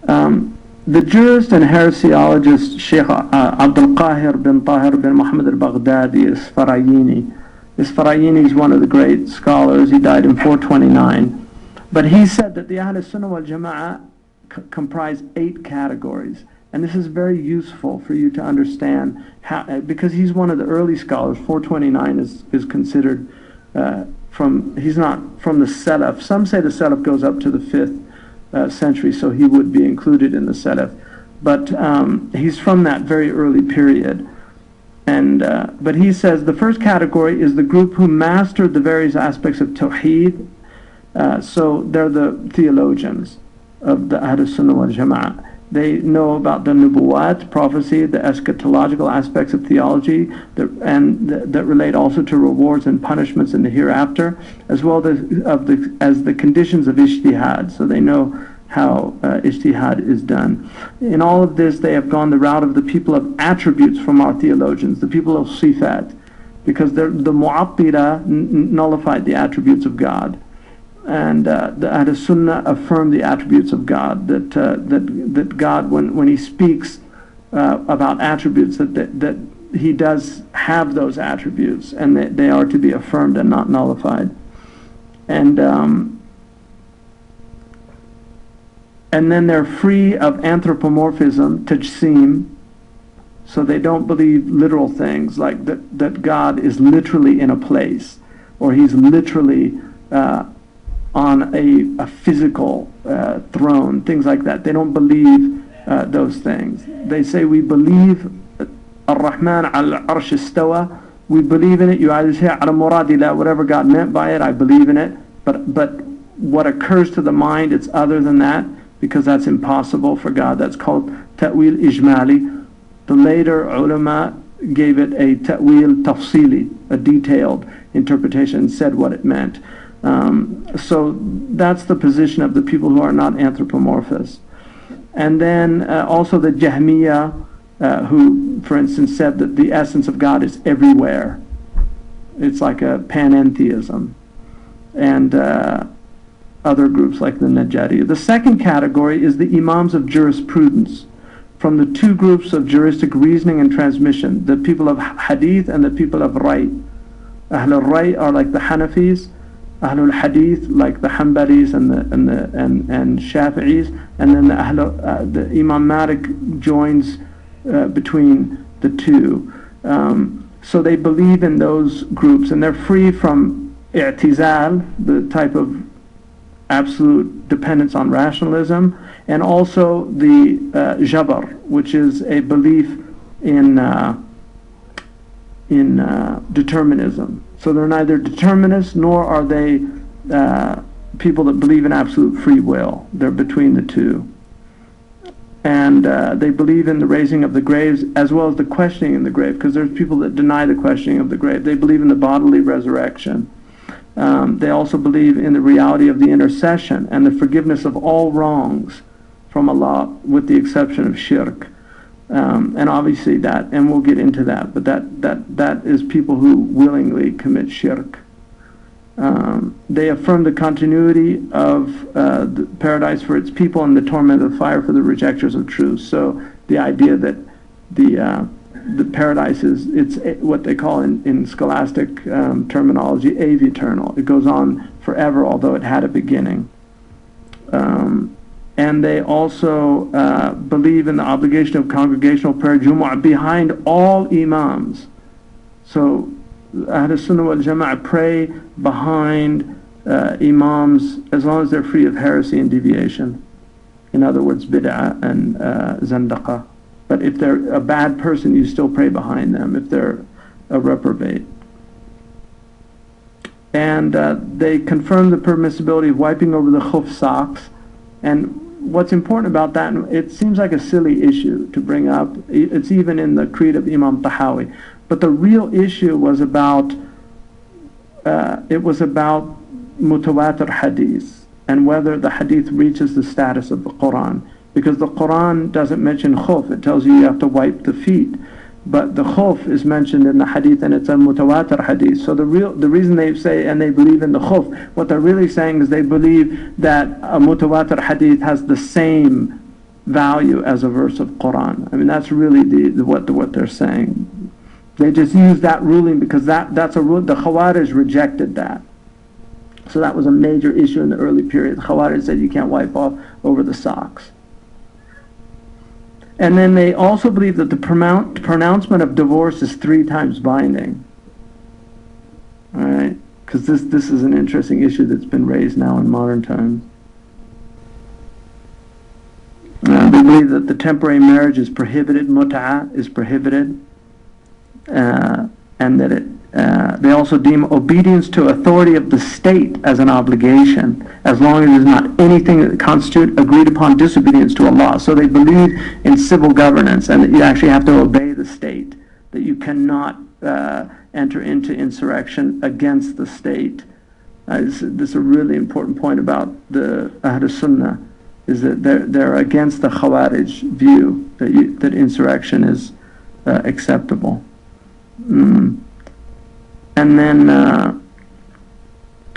The jurist and heresiologist Sheikh Abdul Qahir bin Tahir bin Muhammad al-Baghdadi Isfarayini is one of the great scholars. He died in 429. But he said that the Ahle-sunnah wal jama'ah comprise 8 categories. And this is very useful for you to understand how, because he's one of the early scholars. 429 is considered he's not from the Salaf. Some say the Salaf goes up to the 5th century, so he would be included in the Salaf. But he's from that very early period. And but he says the first category is the group who mastered the various aspects of Tawheed. So they're the theologians of the Ahle-sunnah wal jama'ah. They know about the nubuwat, prophecy, the eschatological aspects of theology, that relate also to rewards and punishments in the hereafter, as well as the conditions of ijtihad. So they know how ijtihad is done. In all of this, they have gone the route of the people of attributes from our theologians, the people of sifat, because the mu'attila nullified the attributes of God. And the Ahl-sunnah affirm the attributes of God, that God, when He speaks about attributes, that He does have those attributes, and that they are to be affirmed and not nullified. And then they're free of anthropomorphism, tajseem, so they don't believe literal things, like that God is literally in a place, or He's literally on a physical throne, things like that. They don't believe those things. They say, we believe Ar-Rahman al-Arsh istawa. We believe in it. You either say ala muradillah, whatever God meant by it, I believe in it. But what occurs to the mind, it's other than that, because that's impossible for God. That's called ta'wil ijmali. The later ulama gave it a ta'wil tafsili, a detailed interpretation, and said what it meant. So that's the position of the people who are not anthropomorphous. And then also the Jahmiyyah, who, for instance, said that the essence of God is everywhere. It's like a panentheism. And other groups like the Najariya. The second category is the Imams of jurisprudence, from the 2 groups of juristic reasoning and transmission, the people of Hadith and the people of Ray. Ahlul Ray are like the Hanafis, Ahlul Hadith like the Hanbalis and Shafi'is, and then the Imam Malik joins between the 2. So they believe in those groups, and they're free from i'tizal, the type of absolute dependence on rationalism, and also the jabr, which is a belief in determinism. So they're neither determinists nor are they people that believe in absolute free will. They're between the 2. And they believe in the raising of the graves as well as the questioning in the grave, because there's people that deny the questioning of the grave. They believe in the bodily resurrection. They also believe in the reality of the intercession and the forgiveness of all wrongs from Allah, with the exception of shirk. And obviously that, and we'll get into that, but that is people who willingly commit shirk. They affirm the continuity of the paradise for its people and the torment of the fire for the rejectors of truth. So the idea that the paradise is, it's what they call in scholastic terminology, aeviternal. It goes on forever, although it had a beginning. And they also believe in the obligation of congregational prayer Jumu'ah behind all imams. So Ahl-sunnah wal jama'ah pray behind imams as long as they're free of heresy and deviation. In other words, bid'ah and zandaqah. But if they're a bad person, you still pray behind them if they're a reprobate. And they confirm the permissibility of wiping over the khuf socks. And what's important about that, it seems like a silly issue to bring up. It's even in the creed of Imam Tahawi. But the real issue was about mutawatir hadith and whether the hadith reaches the status of the Quran. Because the Quran doesn't mention khuf, it tells you have to wipe the feet. But the khuf is mentioned in the hadith, and it's a mutawatir hadith. So the reason they say and they believe in the khuf, what they're really saying is they believe that a mutawatir hadith has the same value as a verse of Quran. I mean, that's really what they're saying. They just use that ruling because that's a rule. The Khawarij rejected that. So that was a major issue in the early period. The Khawarij said you can't wipe off over the socks. And then they also believe that the pronouncement of divorce is 3 times binding. All right? Because this is an interesting issue that's been raised now in modern times. They believe that the temporary marriage is prohibited, mut'ah is prohibited, and that they also deem obedience to authority of the state as an obligation, as long as it is not anything that constitutes agreed upon disobedience to Allah. So they believe in civil governance, and that you actually have to obey the state, that you cannot enter into insurrection against the state. This is a really important point about the Ahle-sunnah, is that they're against the Khawarij view that insurrection is acceptable. And then,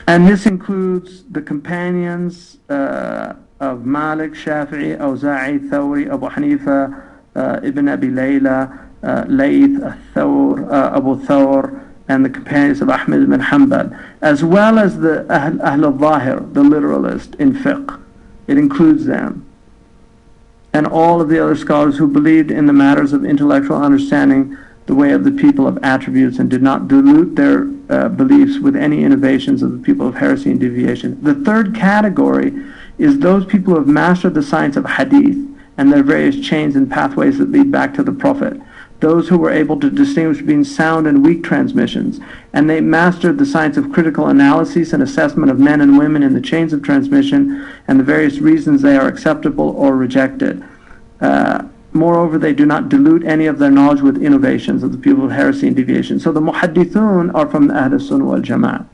and this includes the companions of Malik, Shafi'i, Awza'i, Thawri, Abu Hanifa, Ibn Abi Layla, Layth, Abu Thawr, and the companions of Ahmad ibn Hanbal, as well as the Ahl al-Zahir, the literalist in fiqh. It includes them. And all of the other scholars who believed in the matters of intellectual understanding the way of the people of attributes and did not dilute their beliefs with any innovations of the people of heresy and deviation. The third category is those people who have mastered the science of hadith and their various chains and pathways that lead back to the Prophet. Those who were able to distinguish between sound and weak transmissions, and they mastered the science of critical analysis and assessment of men and women in the chains of transmission and the various reasons they are acceptable or rejected. Moreover, they do not dilute any of their knowledge with innovations of the people of heresy and deviation. So the muhaddithun are from the Ahle-sunnah wal jama'ah.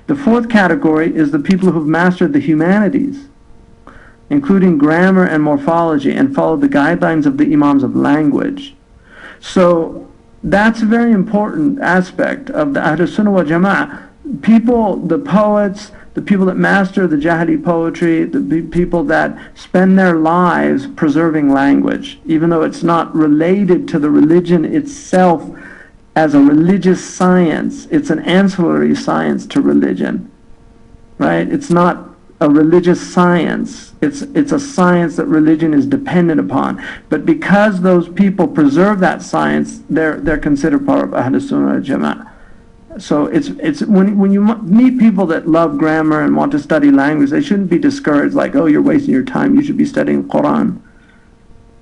The fourth category is the people who have mastered the humanities, including grammar and morphology, and followed the guidelines of the imams of language. So that's a very important aspect of the Ahle-sunnah wal jama'ah. People, the poets, the people that master the Jahili poetry, the people that spend their lives preserving language, even though it's not related to the religion itself as a religious science. It's an ancillary science to religion, right? It's not a religious science. It's a science that religion is dependent upon. But because those people preserve that science, they're considered part of Ahl-sunnah wal jama'ah. So it's when you meet people that love grammar and want to study language, they shouldn't be discouraged like, oh, you're wasting your time, you should be studying Quran.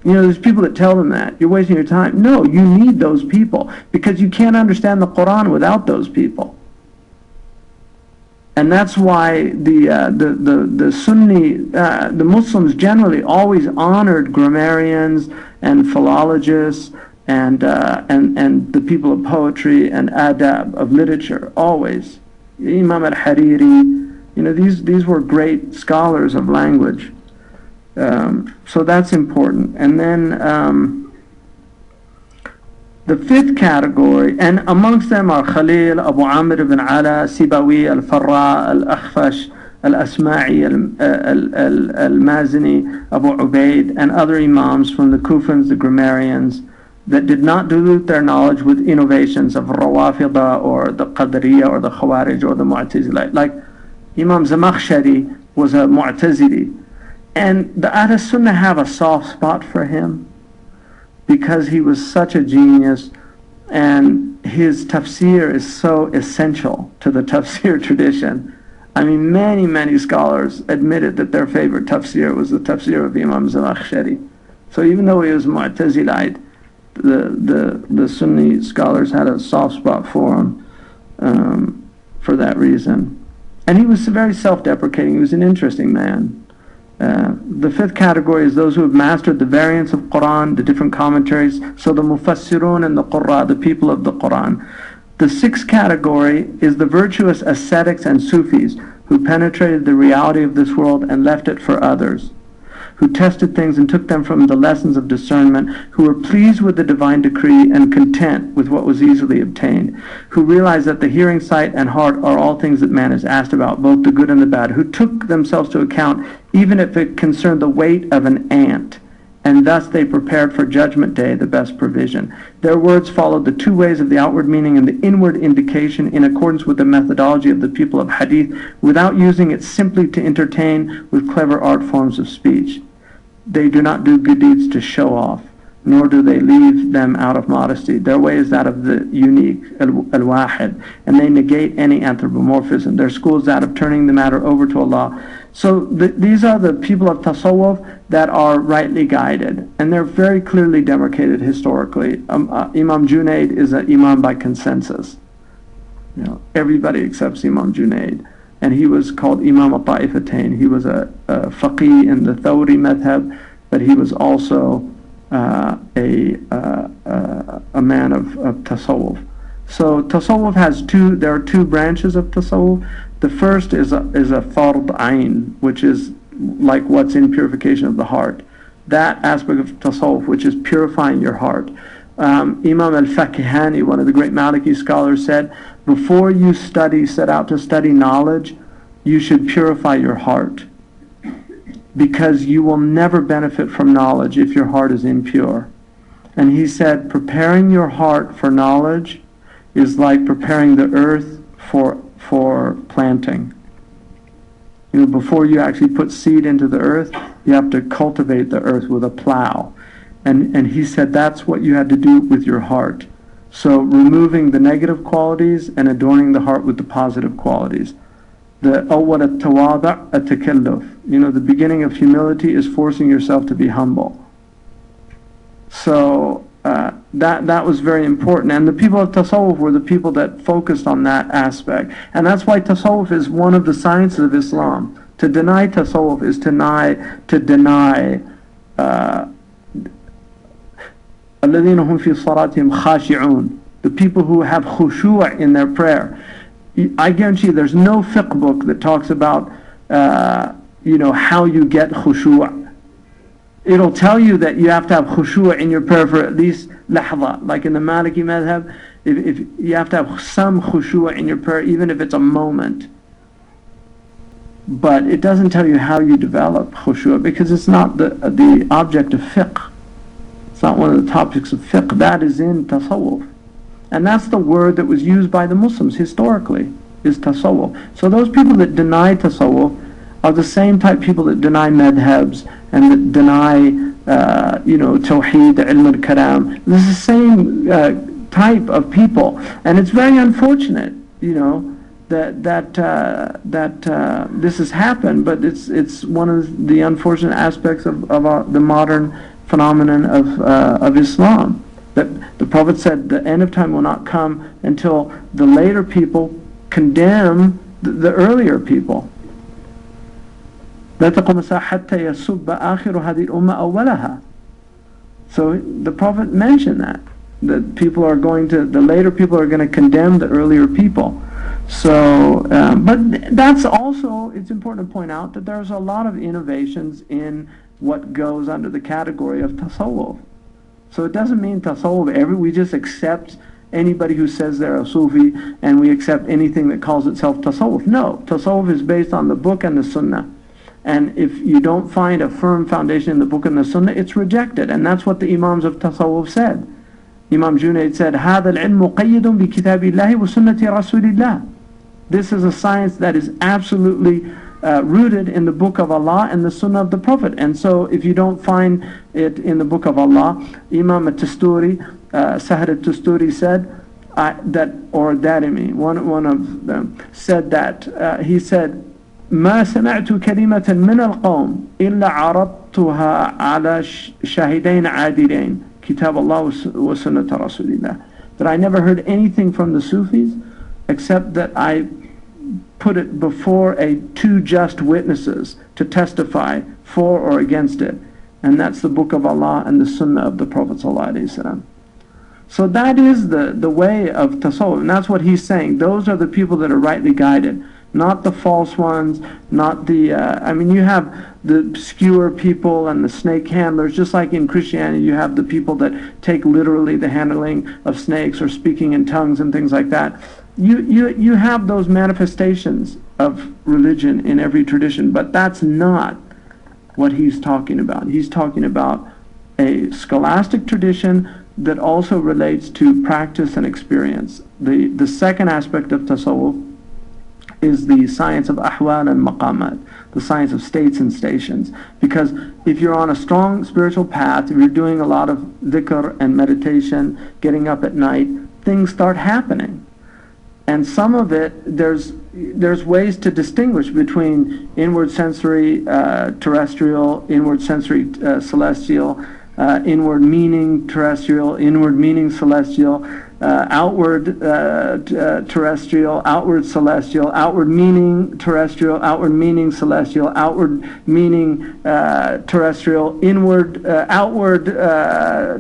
You know, there's people that tell them that, you're wasting your time. No, you need those people, because you can't understand the Quran without those people. And that's why the Sunni, the Muslims generally always honored grammarians and philologists and the people of poetry and adab, of literature, always. Imam al-Hariri, you know, these were great scholars of language. So that's important. And then the fifth category, and amongst them are Khalil, Abu Amr ibn Ala, Sibawi, Al-Farra, Al-Akhfash, Al-Asma'i, Al-Mazini, Abu Ubaid, and other imams from the Kufans, the grammarians, that did not dilute their knowledge with innovations of Rawafida or the Qadariyya or the Khawarij or the Mu'tazili. Like Imam Zamakhshari was a Mu'tazili. And the Ahl-sunnah have a soft spot for him because he was such a genius, and his tafsir is so essential to the tafsir tradition. I mean, many scholars admitted that their favorite tafsir was the tafsir of Imam Zamakhshari. So even though he was Mu'tazilite, the Sunni scholars had a soft spot for him for that reason. And he was very self-deprecating. He was an interesting man. The fifth category is those who have mastered the variants of Quran, the different commentaries, so the Mufassirun and the Qurra, the people of the Quran. The sixth category is the virtuous ascetics and Sufis who penetrated the reality of this world and left it for others, who tested things and took them from the lessons of discernment, who were pleased with the divine decree and content with what was easily obtained, who realized that the hearing, sight, and heart are all things that man is asked about, both the good and the bad, who took themselves to account even if it concerned the weight of an ant, and thus they prepared for Judgment Day the best provision. Their words followed the two ways of the outward meaning and the inward indication in accordance with the methodology of the people of Hadith, without using it simply to entertain with clever art forms of speech. They do not do good deeds to show off, nor do they leave them out of modesty. Their way is that of the unique, al-wahid, and they negate any anthropomorphism. Their school is that of turning the matter over to Allah. So these are the people of tasawwuf that are rightly guided, and they're very clearly demarcated historically. Imam Junaid is an imam by consensus. Everybody accepts Imam Junaid, and he was called Imam al-Ta'ifatain. He was a faqih in the Thawri madhab, but he was also a man of tasawwuf. So tasawwuf has there are two branches of tasawwuf. The first is a fard ayn, which is like what's in purification of the heart. That aspect of tasawwuf, which is purifying your heart. Imam al-Fakihani, one of the great Maliki scholars, said, before you set out to study knowledge, you should purify your heart, because you will never benefit from knowledge if your heart is impure. And he said, preparing your heart for knowledge is like preparing the earth for planting. Before you actually put seed into the earth, you have to cultivate the earth with a plow. And he said that's what you had to do with your heart. So removing the negative qualities and adorning the heart with the positive qualities. The awwal at-tawadu' at-takalluf. The beginning of humility is forcing yourself to be humble. So that was very important. And the people of tasawwuf were the people that focused on that aspect. And that's why tasawwuf is one of the sciences of Islam. To deny tasawwuf is to deny الَّذِينَ هُمْ فِي صَلَاتِهِمْ خَاشِعُونَ, the people who have khushu' in their prayer. I guarantee you there's no fiqh book that talks about how you get khushu'. It'll tell you that you have to have khushu' in your prayer for at least lahza. Like in the Maliki madhab, if you have to have some khushu' in your prayer, even if it's a moment. But it doesn't tell you how you develop khushu', because it's not the object of fiqh. It's not one of the topics of fiqh. That is in tasawwuf. And that's the word that was used by the Muslims historically, is tasawwuf. So those people that deny tasawwuf are the same type of people that deny madhabs and that deny, tawheed, ilm al-kalam. This is the same type of people. And it's very unfortunate, that this has happened, but it's one of the unfortunate aspects of the modern phenomenon of Islam. That the Prophet said the end of time will not come until the later people condemn the earlier people. لا تقوم الساعة حتى يسب آخر هذه الأمة أولها. So the Prophet mentioned that the later people are going to condemn the earlier people. So, but that's also, it's important to point out that there's a lot of innovations in what goes under the category of tasawwuf. So it doesn't mean tasawwuf we just accept anybody who says they're a Sufi, and we accept anything that calls itself tasawwuf. No, tasawwuf is based on the book and the sunnah. And if you don't find a firm foundation in the book and the sunnah, it's rejected. And that's what the imams of tasawwuf said. Imam Junaid said, هذا العلم مقيد بكتاب الله وسنة رسول الله. This is a science that is absolutely rooted in the book of Allah and the sunnah of the Prophet. And so if you don't find it in the book of Allah, Imam al-Tusturi, Sahar al-Tusturi said, Darimi, one of them, said that, he said, ما سمعت كلمة من القوم إلا عرضتها على شاهدين عادلين كتاب الله وسنة رسول الله. That I never heard anything from the Sufis except that I put it before two just witnesses to testify for or against it, and that's the book of Allah and the sunnah of the Prophet ﷺ. So that is the way of tasawwuf, and that's what he's saying. Those are the people that are rightly guided, not the false ones, not the you have the skewer people and the snake handlers. Just like in Christianity you have the people that take literally the handling of snakes or speaking in tongues and things like that. You have those manifestations of religion in every tradition, but that's not what he's talking about. He's talking about a scholastic tradition that also relates to practice and experience. The second aspect of tasawwuf is the science of ahwal and maqamat, the science of states and stations. Because if you're on a strong spiritual path, if you're doing a lot of dhikr and meditation, getting up at night, things start happening. And some of it, there's ways to distinguish between inward sensory terrestrial, inward sensory celestial, inward meaning terrestrial, inward meaning celestial, outward terrestrial, outward celestial, outward meaning terrestrial, outward meaning celestial, outward meaning terrestrial, inward, outward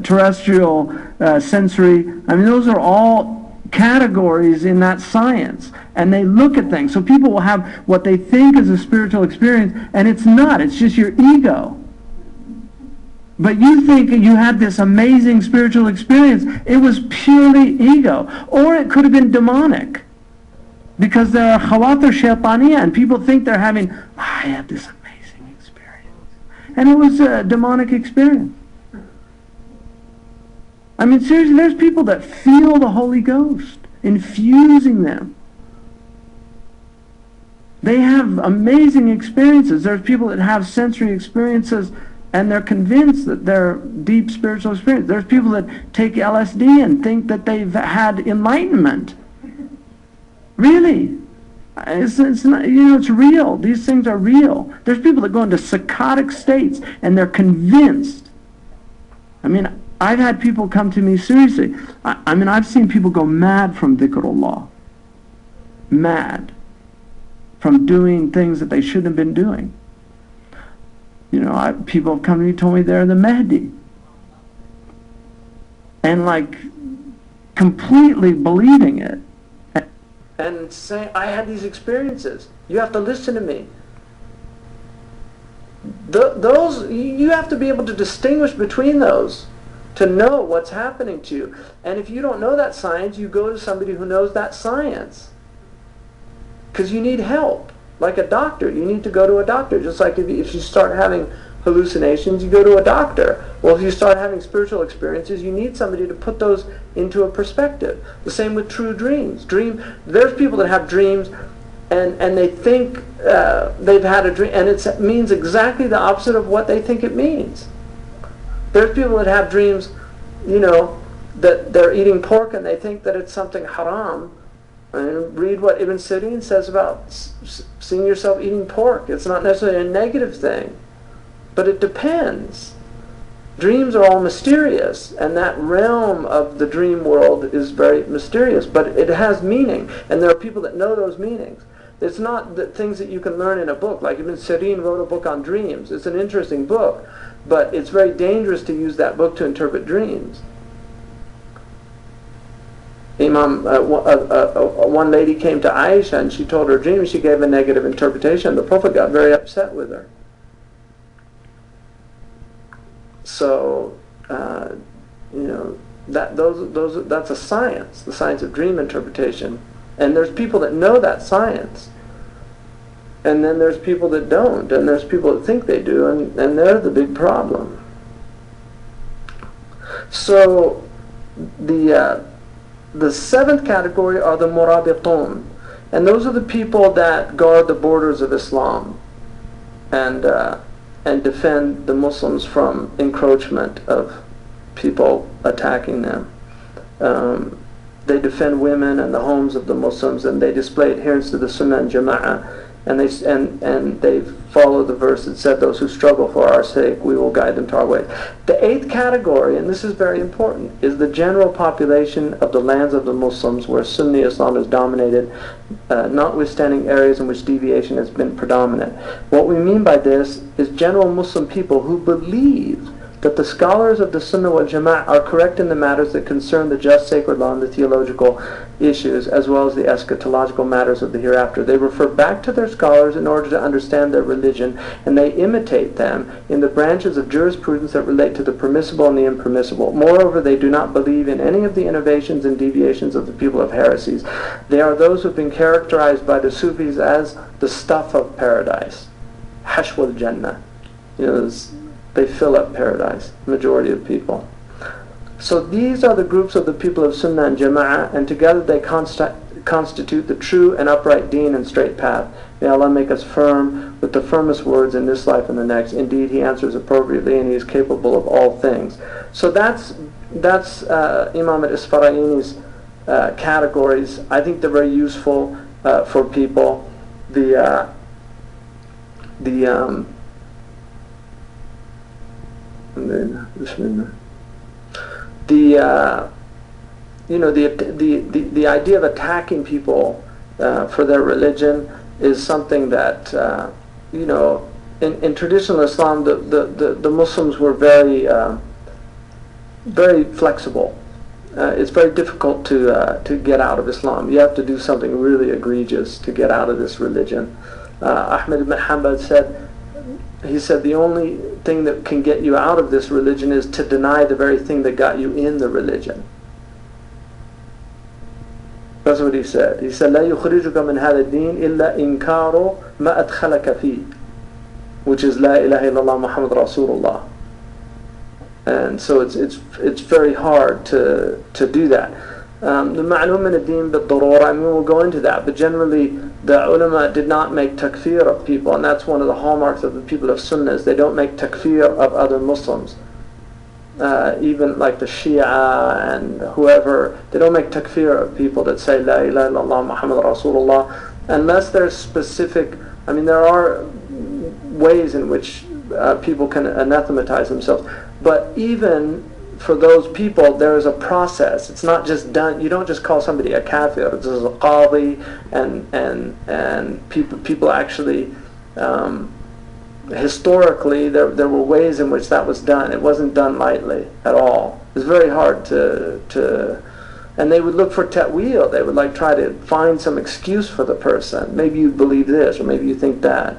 terrestrial, sensory. I mean, those are all categories in that science, and they look at things. So people will have what they think is a spiritual experience, and it's not. It's just your ego. But you think you had this amazing spiritual experience. It was purely ego. Or it could have been demonic. Because there are khawatir shaytaniyah, and people think they're having, I had this amazing experience. And it was a demonic experience. I mean, seriously, there's people that feel the Holy Ghost infusing them. They have amazing experiences. There's people that have sensory experiences and they're convinced that they're deep spiritual experience. There's people that take LSD and think that they've had enlightenment. Really. It's not, it's real. These things are real. There's people that go into psychotic states and they're convinced. I mean, I've had people come to me seriously. I mean, I've seen people go mad from dhikrullah. Mad. From doing things that they shouldn't have been doing. People have come to me and told me they're the Mahdi. And like completely believing it. And saying, I had these experiences. You have to listen to me. Those, you have to be able to distinguish between those to know what's happening to you. And if you don't know that science, you go to somebody who knows that science. Because you need help. Like a doctor, you need to go to a doctor. Just like if you start having hallucinations, you go to a doctor. Well, if you start having spiritual experiences, you need somebody to put those into a perspective. The same with true dreams. There's people that have dreams and they think they've had a dream, and it means exactly the opposite of what they think it means. There's people that have dreams, that they're eating pork and they think that it's something haram. And read what Ibn Sirin says about seeing yourself eating pork. It's not necessarily a negative thing, but it depends. Dreams are all mysterious, and that realm of the dream world is very mysterious, but it has meaning, and there are people that know those meanings. It's not the things that you can learn in a book. Like Ibn Sirin wrote a book on dreams. It's an interesting book, but it's very dangerous to use that book to interpret dreams. One lady came to Aisha and she told her dream. She gave a negative interpretation. The Prophet got very upset with her. So, that's a science, the science of dream interpretation. And there's people that know that science. And then there's people that don't. And there's people that think they do. And they're the big problem. So, the seventh category are the murabitun, and those are the people that guard the borders of Islam and defend the Muslims from encroachment of people attacking them. They defend women and the homes of the Muslims, and they display adherence to the Sunnah and jama'ah, and they follow the verse that said, those who struggle for our sake, we will guide them to our way. The eighth category, and this is very important, is the general population of the lands of the Muslims where Sunni Islam is dominated, notwithstanding areas in which deviation has been predominant. What we mean by this is general Muslim people who believe that the scholars of the Sunnah wal Jama'ah are correct in the matters that concern the just sacred law and the theological issues, as well as the eschatological matters of the hereafter. They refer back to their scholars in order to understand their religion, and they imitate them in the branches of jurisprudence that relate to the permissible and the impermissible. Moreover, they do not believe in any of the innovations and deviations of the people of heresies. They are those who have been characterized by the Sufis as the stuff of paradise. Hashwal Jannah. they fill up paradise, majority of people. So these are the groups of the people of Sunnah and Jama'ah, and together they constitute the true and upright deen and straight path. May Allah make us firm with the firmest words in this life and the next. Indeed, He answers appropriately, and He is capable of all things. So that's Imam al-Isfaraini's categories. I think they're very useful for people. The idea of attacking people for their religion is something that in traditional Islam the Muslims were very flexible. It's very difficult to get out of Islam. You have to do something really egregious to get out of this religion. Ahmed ibn Hanbal said the only thing that can get you out of this religion is to deny the very thing that got you in the religion. That's what he said. He said, لا يخرجك من هذا الدين إلا إنكار ما أدخلك فيه, which is لا إله إلا الله محمد رسول الله. And so it's very hard to do that. The ma'lum min ad-din bid-darura, I mean, we'll go into that, but generally the ulama did not make takfir of people, and that's one of the hallmarks of the people of Sunnah, is they don't make takfir of other Muslims. Even like the Shia and whoever, they don't make takfir of people that say La ilaha illallah Muhammad Rasulullah, unless there's specific. I mean, there are ways in which people can anathematize themselves, but even for those people, there is a process. It's not just done. You don't just call somebody a kafir. This is a qadi, and people actually. Historically, there were ways in which that was done. It wasn't done lightly at all. It was very hard to and they would look for ta'wil. They would try to find some excuse for the person. Maybe you believe this, or maybe you think that.